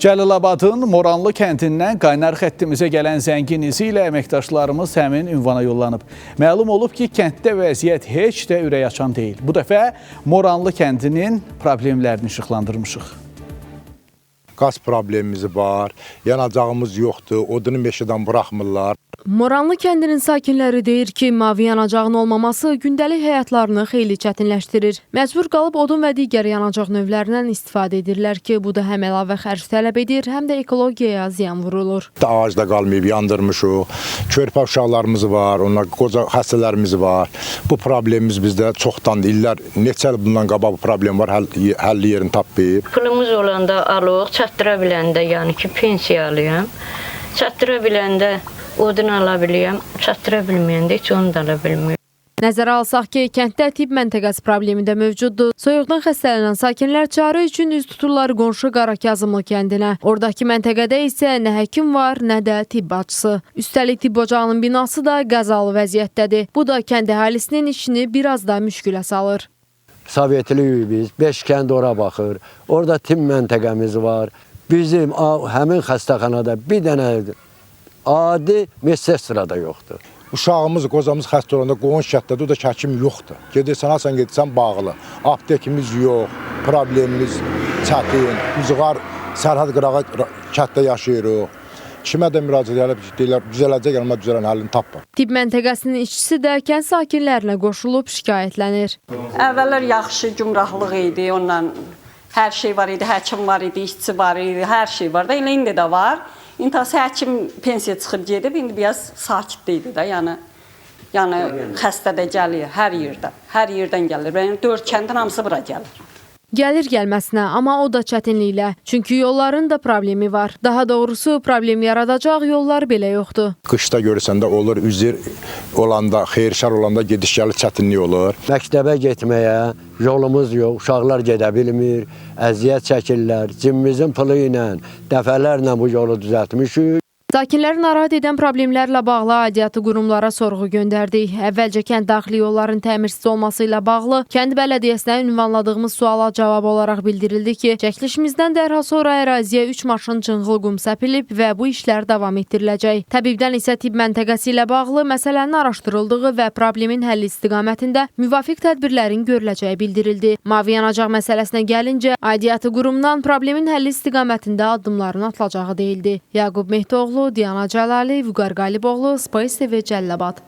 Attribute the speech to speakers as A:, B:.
A: Cəlilabadın Moranlı kəndindən qaynar xəttimizə gələn zəngin izi ilə əməkdaşlarımız həmin ünvana yollanıb. Məlum olub ki, kənddə vəziyyət heç də ürək açan deyil. Bu dəfə Moranlı kəndinin problemlərini işıqlandırmışıq.
B: Qaz problemimiz var, yanacağımız yoxdur, odunu meşədən buraxmırlar.
C: Moranlı kəndinin sakinləri deyir ki, mavi yanacağın olmaması gündəlik həyatlarını xeyli çətinləşdirir. Məcbur qalıb odun və digər yanacaq növlərindən istifadə edirlər ki, bu da həm əlavə xərc tələb edir, həm də ekologiyaya ziyan vurulur.
B: Ağacda qalmayıb, yandırmışıq, körpə uşaqlarımız var, onlar qoca xəstələrimiz var. Bu problemimiz bizdə çoxdandır, illər, neçə il bundan qabaq bu problem var, həlli yerini tapmayıb.
D: Pulumuz olanda alıq, çatdıra biləndə, yəni ki, pensiyalıyam. Çatdıra biləndə odun ala biləyəm, çatdıra bilməyəndə heç onu da ala bilməyəm.
C: Nəzərə alsaq ki, kənddə tibb məntəqəsi problemi də mövcuddur. Soyuqdan xəstələnən sakinlər çarə üçün üz tuturlar qonşu Qarakazımlı kəndinə. Oradakı məntəqədə isə nə həkim var, nə də tibb bacısı. Üstəlik tibb ocağının binası da qəzalı vəziyyətdədir. Bu da kənd əhalisinin işini biraz da müşkülə salır.
E: Sovetliyik biz, 5 kənd ora baxır. Orada tibb məntəqəmiz var. Bizim həmin xəstəxanada bir dənə adi medsestra da yoxdur.
B: Uşağımız, qocamız xəstə olanda qonşu şəhətdədir, o da həkim yoxdur. Gedirsən, hasan gedirsən bağlı. Aptekimiz yox, problemimiz çətin. Üzüqar sərhəd qırağı kətdə yaşayırıq. Kimə də müraciət edib, deyirlər, düzələcək, gəlmə düzələn həlini tapır.
C: Tibb məntəqəsinin işçisi də kənd sakinlərinə qoşulub şikayətlənir.
F: Əvvəllər yaxşı gümrahlıq idi, ondan hər şey var idi, həkim var idi, işçi var idi, hər şey var da, elə indi də var. İntihası həkim pensiya çıxıb gedib, indi biraz sakitdir də, yəni xəstə də gəlir hər yerdən gəlir. Yəni 4 kəndin hamısı bura gəlir.
C: Gəlir gəlməsinə, amma o da çətinliklə. Çünki yolların da problemi var. Daha doğrusu problem yaradacaq yollar belə yoxdur.
B: Qışda görürsən də olur, üzür olanda, xeyirşər olanda gediş-gəlir çətinlik olur.
E: Məktəbə getməyə yolumuz yox, uşaqlar gedə bilmir, əziyyət çəkirlər. Cibimizin pulu ilə dəfələrlə bu yolu düzəltmişik.
C: Sakinləri narahat edən problemlərlə bağlı aidiyyatı qurumlara sorğu göndərdik. Əvvəlcə kənd daxili yolların təmirsiz olması ilə bağlı kənd bələdiyyəsinə ünvanladığımız suala cavab olaraq bildirildi ki, çəkilişimizdən dərhal sonra əraziyə 3 maşın çınğıl qum səpilib və bu işlər davam etdiriləcək. Təbibdən isə tibb məntəqəsi ilə bağlı məsələnin araşdırıldığı və problemin həlli istiqamətində müvafiq tədbirlərin görüləcəyi bildirildi. Mavi yanacaq məsələsinə gəlincə, aidiyyatı qurumdan problemin həlli istiqamətində addımların atılacağı deyildi. Yaqub Mehdoğlu, Diana Cəlali, Vüqar Qaliboğlu, Space TV Cəlilabad.